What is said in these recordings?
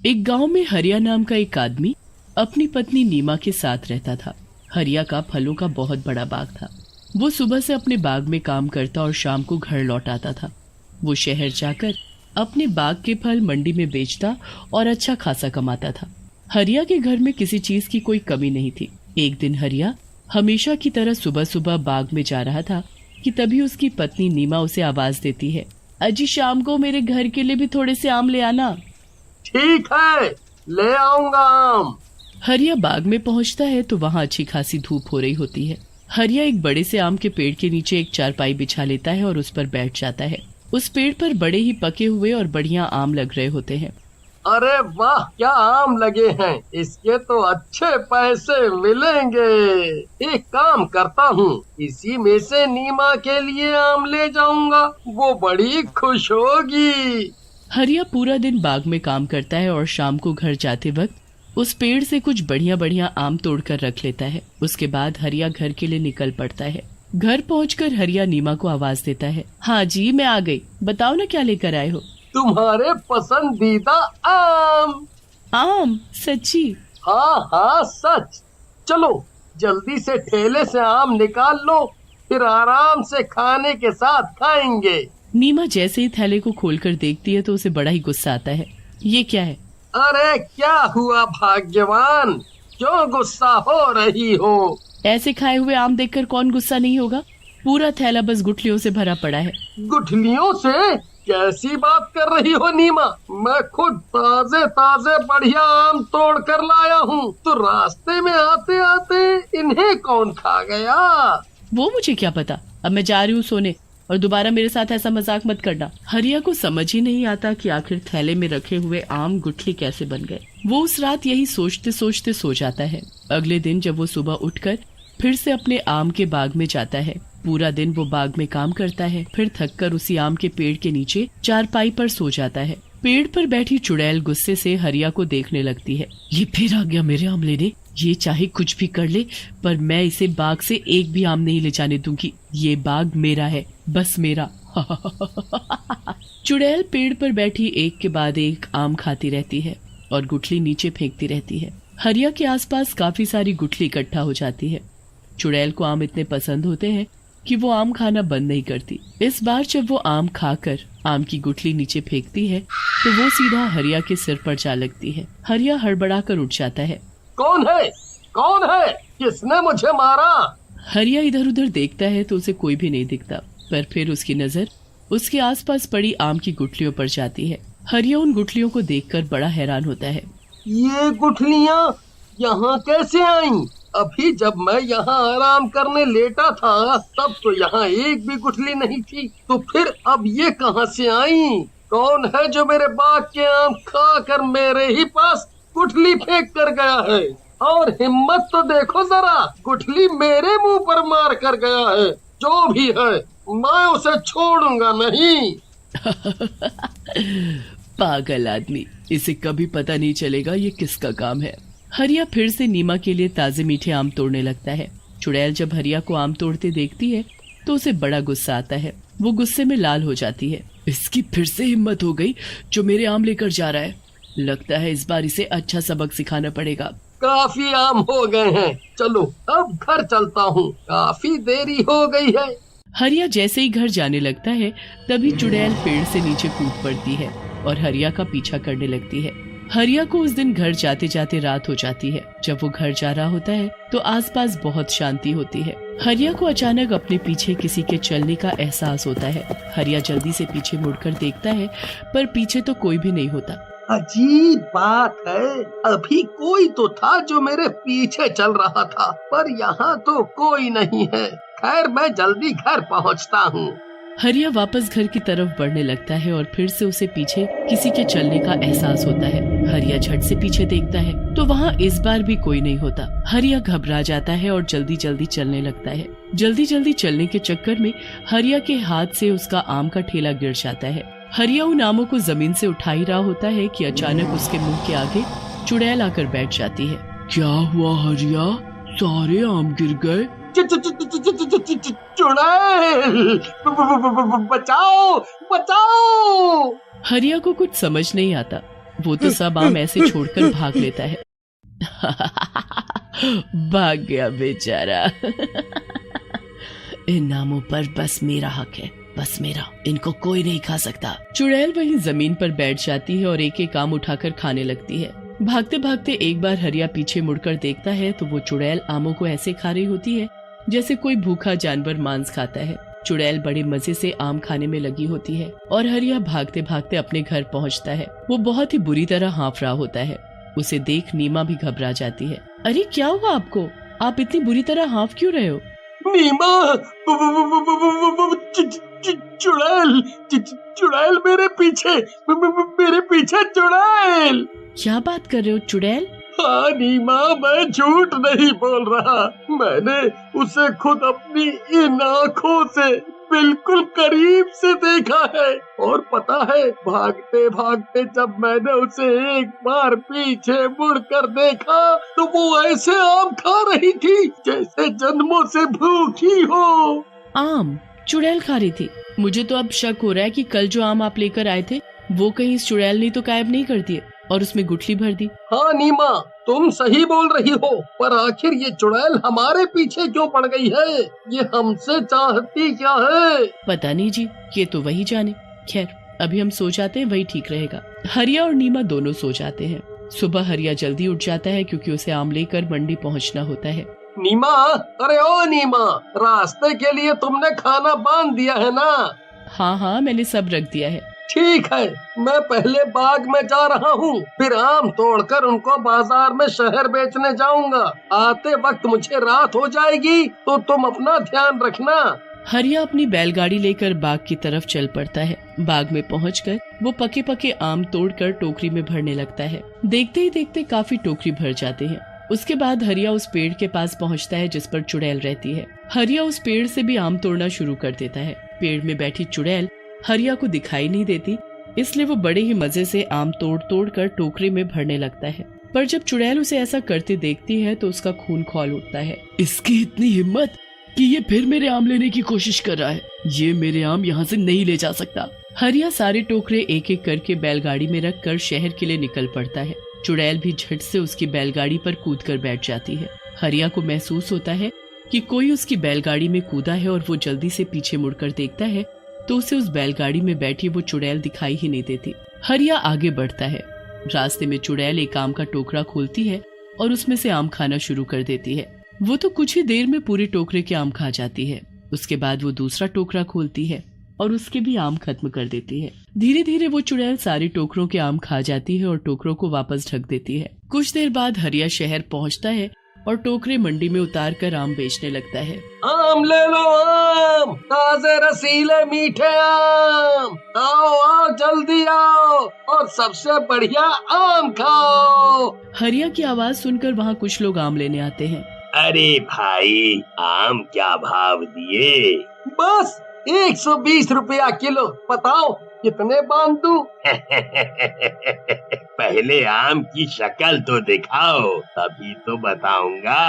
एक गांव में हरिया नाम का एक आदमी अपनी पत्नी नीमा के साथ रहता था। हरिया का फलों का बहुत बड़ा बाग था। वो सुबह से अपने बाग में काम करता और शाम को घर लौट आता था। वो शहर जाकर अपने बाग के फल मंडी में बेचता और अच्छा खासा कमाता था। हरिया के घर में किसी चीज की कोई कमी नहीं थी। एक दिन हरिया हमेशा की तरह सुबह सुबह बाग में जा रहा था कि तभी उसकी पत्नी नीमा उसे आवाज देती है, अजी शाम को मेरे घर के लिए भी थोड़े से आम ले आना। ठीक है, ले आऊंगा आम। हरिया बाग में पहुंचता है तो वहाँ अच्छी खासी धूप हो रही होती है। हरिया एक बड़े से आम के पेड़ के नीचे एक चारपाई बिछा लेता है और उस पर बैठ जाता है। उस पेड़ पर बड़े ही पके हुए और बढ़िया आम लग रहे होते हैं। अरे वाह, क्या आम लगे हैं, इसके तो अच्छे पैसे मिलेंगे। एक काम करता हूँ, इसी में से नीमा के लिए आम ले जाऊंगा, वो बड़ी खुश होगी। हरिया पूरा दिन बाग में काम करता है और शाम को घर जाते वक्त उस पेड़ से कुछ बढ़िया बढ़िया आम तोड़कर रख लेता है। उसके बाद हरिया घर के लिए निकल पड़ता है। घर पहुंचकर हरिया नीमा को आवाज देता है, हाँ जी मैं आ गई, बताओ ना क्या लेकर आए हो। तुम्हारे पसंदीदा आम। आम? सच्ची? हाँ हाँ सच। चलो जल्दी से ठेले से आम निकाल लो, फिर आराम से खाने के साथ खाएंगे। नीमा जैसे ही थैले को खोलकर देखती है तो उसे बड़ा ही गुस्सा आता है। ये क्या है? अरे क्या हुआ भाग्यवान, क्यों गुस्सा हो रही हो? ऐसे खाए हुए आम देखकर कौन गुस्सा नहीं होगा। पूरा थैला बस गुठलियों से भरा पड़ा है। गुठलियों से? कैसी बात कर रही हो नीमा, मैं खुद ताजे ताजे बढ़िया आम तोड़ कर लाया हूँ, तो रास्ते में आते आते इन्हें कौन खा गया? वो मुझे क्या पता, अब मैं जा रही हूँ सोने, और दोबारा मेरे साथ ऐसा मजाक मत करना। हरिया को समझ ही नहीं आता कि आखिर थैले में रखे हुए आम गुठली कैसे बन गए। वो उस रात यही सोचते सोचते सो जाता है। अगले दिन जब वो सुबह उठकर फिर से अपने आम के बाग में जाता है, पूरा दिन वो बाग में काम करता है, फिर थककर उसी आम के पेड़ के नीचे चारपाई पर सो जाता है। पेड़ पर बैठी चुड़ैल गुस्से से हरिया को देखने लगती है। ये फिर आ गया मेरे आम लेने, ये चाहे कुछ भी कर ले पर मैं इसे बाग से एक भी आम नहीं ले जाने दूंगी। ये बाग मेरा है, बस मेरा। चुड़ैल पेड़ पर बैठी एक के बाद एक आम खाती रहती है और गुठली नीचे फेंकती रहती है। हरिया के आसपास काफी सारी गुठली इकट्ठा हो जाती है। चुड़ैल को आम इतने पसंद होते हैं कि वो आम खाना बंद नहीं करती। इस बार जब वो आम खाकर आम की गुठली नीचे फेंकती है तो वो सीधा हरिया के सिर पर जा लगती है। हरिया हड़बड़ाकर उठ जाता है। कौन है? कौन है? किसने मुझे मारा? हरिया इधर उधर देखता है तो उसे कोई भी नहीं दिखता, पर फिर उसकी नजर उसके आसपास पड़ी आम की गुठलियों पर जाती है। हरिया उन गुठलियों को देखकर बड़ा हैरान होता है। ये गुठलियाँ यहाँ कैसे आईं? अभी जब मैं यहाँ आराम करने लेटा था तब तो यहाँ एक भी गुठली नहीं थी, तो फिर अब ये कहाँ से आईं? कौन है जो मेरे बाग के आम खाकर मेरे ही पास गुठली फेंक कर गया है? और हिम्मत तो देखो जरा, गुठली मेरे मुंह पर मार कर गया है। जो भी है मैं उसे छोड़ूंगा नहीं। पागल आदमी, इसे कभी पता नहीं चलेगा ये किसका काम है। हरिया फिर से नीमा के लिए ताजे मीठे आम तोड़ने लगता है। चुड़ैल जब हरिया को आम तोड़ते देखती है तो उसे बड़ा गुस्सा आता है। वो गुस्से में लाल हो जाती है। इसकी फिर से हिम्मत हो गई जो मेरे आम लेकर जा रहा है। लगता है इस बार इसे अच्छा सबक सिखाना पड़ेगा। काफी आम हो गए हैं, चलो अब घर चलता हूँ, काफी देरी हो गई है। हरिया जैसे ही घर जाने लगता है तभी चुड़ैल पेड़ से नीचे कूद पड़ती है और हरिया का पीछा करने लगती है। हरिया को उस दिन घर जाते जाते रात हो जाती है। जब वो घर जा रहा होता है तो आसपास बहुत शांति होती है। हरिया को अचानक अपने पीछे किसी के चलने का एहसास होता है। हरिया जल्दी से पीछे मुड़कर देखता है पर पीछे तो कोई भी नहीं होता। अजीब बात है, अभी कोई तो था जो मेरे पीछे चल रहा था, पर यहाँ तो कोई नहीं है। खैर मैं जल्दी घर पहुँचता हूँ। हरिया वापस घर की तरफ बढ़ने लगता है और फिर से उसे पीछे किसी के चलने का एहसास होता है। हरिया झट से पीछे देखता है तो वहाँ इस बार भी कोई नहीं होता। हरिया घबरा जाता है और जल्दी जल्दी चलने लगता है। जल्दी जल्दी चलने के चक्कर में हरिया के हाथ से उसका आम का ठेला गिर जाता है। हरिया उन आमों को जमीन से उठा ही रहा होता है कि अचानक उसके मुंह के आगे चुड़ैल आकर बैठ जाती है। क्या हुआ हरिया, सारे आम गिर गए? चुड़ैल, बचाओ बचाओ। हरिया को कुछ समझ नहीं आता। वो तो सब आम ऐसे छोड़कर भाग लेता है। भाग गया बेचारा। इन आमों पर बस मेरा हक है, बस मेरा, इनको कोई नहीं खा सकता। चुड़ैल वहीं जमीन पर बैठ जाती है और एक एक आम उठाकर खाने लगती है। भागते भागते एक बार हरिया पीछे मुड़कर देखता है तो वो चुड़ैल आमों को ऐसे खा रही होती है जैसे कोई भूखा जानवर मांस खाता है। चुड़ैल बड़े मजे से आम खाने में लगी होती है और हरिया भागते भागते अपने घर पहुंचता है। वो बहुत ही बुरी तरह हाँफ रहा होता है। उसे देख नीमा भी घबरा जाती है। अरे क्या हुआ आपको? आप इतनी बुरी तरह हाँफ क्यों रहे हो? नीमा, चुड़ैल, चुड़ैल मेरे पीछे चुड़ैल। क्या बात कर रहे हो चुड़ैल? हाँ नीमा, मैं झूठ नहीं बोल रहा। मैंने उसे खुद अपनी इन आँखों से बिल्कुल करीब से देखा है। और पता है, भागते भागते जब मैंने उसे एक बार पीछे मुड़कर देखा तो वो ऐसे आम खा रही थी जैसे जन्मों से भूखी हो। आम चुड़ैल खा रही थी? मुझे तो अब शक हो रहा है कि कल जो आम आप लेकर आए थे वो कहीं इस चुड़ैल ने तो गायब नहीं कर दिए और उसमें गुठली भर दी। हाँ नीमा, तुम सही बोल रही हो, पर आखिर ये चुड़ैल हमारे पीछे क्यों पड़ गई है? ये हमसे चाहती क्या है? पता नहीं जी, ये तो वही जाने। खैर अभी हम सो जाते हैं, वही ठीक रहेगा। हरिया और नीमा दोनों सो जाते हैं। सुबह हरिया जल्दी उठ जाता है क्योंकि उसे आम लेकर मंडी पहुंचना होता है। नीमा, अरे ओ नीमा, रास्ते के लिए तुमने खाना बांध दिया है ना? हाँ, मैंने सब रख दिया है। ठीक है, मैं पहले बाग में जा रहा हूँ, फिर आम तोड़कर उनको बाजार में शहर बेचने जाऊंगा। आते वक्त मुझे रात हो जाएगी तो तुम अपना ध्यान रखना। हरिया अपनी बैलगाड़ी लेकर बाग की तरफ चल पड़ता है। बाग में पहुंचकर वो पके पके आम तोड़कर टोकरी में भरने लगता है। देखते ही देखते काफी टोकरी भर जाते हैं। उसके बाद हरिया उस पेड़ के पास पहुंचता है जिस पर चुड़ैल रहती है। हरिया उस पेड़ से भी आम तोड़ना शुरू कर देता है। पेड़ में बैठी चुड़ैल हरिया को दिखाई नहीं देती, इसलिए वो बड़े ही मजे से आम तोड़ तोड़ कर टोकरी में भरने लगता है। पर जब चुड़ैल उसे ऐसा करते देखती है तो उसका खून खौल उठता है। इसकी इतनी हिम्मत कि ये फिर मेरे आम लेने की कोशिश कर रहा है। ये मेरे आम यहाँ से नहीं ले जा सकता। हरिया सारे टोकरे एक एक करके बैलगाड़ी में रख कर शहर के लिए निकल पड़ता है। चुड़ैल भी झट से उसकी बैलगाड़ी पर कूद कर बैठ जाती है। हरिया को महसूस होता है कि कोई उसकी बैलगाड़ी में कूदा है और वो जल्दी से पीछे मुड़कर देखता है तो उसे उस बैलगाड़ी में बैठी वो चुड़ैल दिखाई ही नहीं देती। हरिया आगे बढ़ता है। रास्ते में चुड़ैल एक आम का टोकरा खोलती है और उसमें से आम खाना शुरू कर देती है। वो तो कुछ ही देर में पूरे टोकरे के आम खा जाती है। उसके बाद वो दूसरा टोकरा खोलती है और उसके भी आम खत्म कर देती है। धीरे धीरे वो चुड़ैल सारे टोकरों के आम खा जाती है और टोकरों को वापस ढक देती है। कुछ देर बाद हरिया शहर पहुंचता है और टोकरे मंडी में उतार कर आम बेचने लगता है। आम ले लो, आम ताजे रसीले मीठे आम, आओ आओ जल्दी आओ और सबसे बढ़िया आम खाओ। हरिया की आवाज सुनकर वहाँ कुछ लोग आम लेने आते हैं। अरे भाई, आम क्या भाव दिए? बस 120 रुपया किलो, बताओ कितने बांध दूं? पहले आम की शक्ल तो दिखाओ, तभी तो बताऊंगा।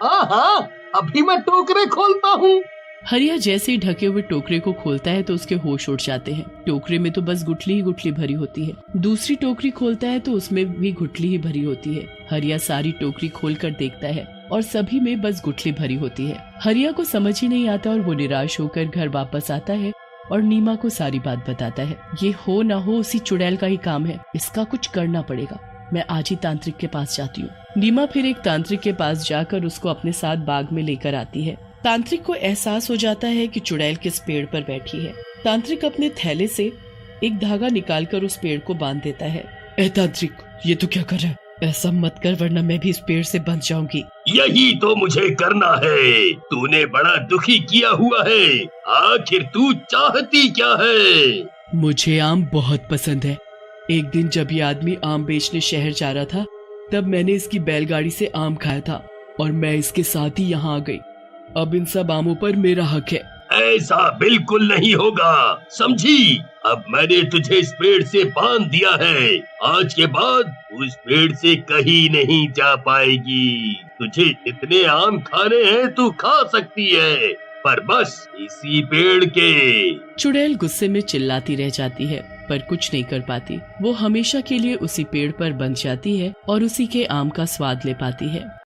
हाँ, अभी मैं टोकरे खोलता हूँ। हरिया जैसे ही ढके हुए टोकरे को खोलता है तो उसके होश उड़ जाते हैं। टोकरे में तो बस गुठली ही गुठली भरी होती है। दूसरी टोकरी खोलता है तो उसमें भी गुठली ही भरी होती है। हरिया सारी टोकरी खोलकर देखता है और सभी में बस गुठली भरी होती है। हरिया को समझ ही नहीं आता और वो निराश होकर घर वापस आता है और नीमा को सारी बात बताता है। ये हो ना हो उसी चुड़ैल का ही काम है, इसका कुछ करना पड़ेगा। मैं आज ही तांत्रिक के पास जाती हूँ। नीमा फिर एक तांत्रिक के पास जाकर उसको अपने साथ बाग में लेकर आती है। तांत्रिक को एहसास हो जाता है कि चुड़ैल किस पेड़ पर बैठी है। तांत्रिक अपने थैले से एक धागा निकालकर उस पेड़ को बांध देता है। ए तांत्रिक, ये तो क्या कर रहा है? ऐसा मत कर वरना मैं भी इस पेड़ से बंध जाऊंगी। यही तो मुझे करना है। तूने बड़ा दुखी किया हुआ है। आखिर तू चाहती क्या है? मुझे आम बहुत पसंद है। एक दिन जब ये आदमी आम बेचने शहर जा रहा था तब मैंने इसकी बैलगाड़ी से आम खाया था और मैं इसके साथ ही यहाँ आ गई। अब इन सब आमों पर मेरा हक है। ऐसा बिल्कुल नहीं होगा, समझी? अब मैंने तुझे इस पेड़ से बांध दिया है। आज के बाद उस पेड़ से कहीं नहीं जा पाएगी। तुझे जितने आम खाने हैं तू खा सकती है, पर बस इसी पेड़ के। चुड़ैल गुस्से में चिल्लाती रह जाती है। पर कुछ नहीं कर पाती। वो हमेशा के लिए उसी पेड़ पर बंध जाती है और उसी के आम का स्वाद ले पाती है।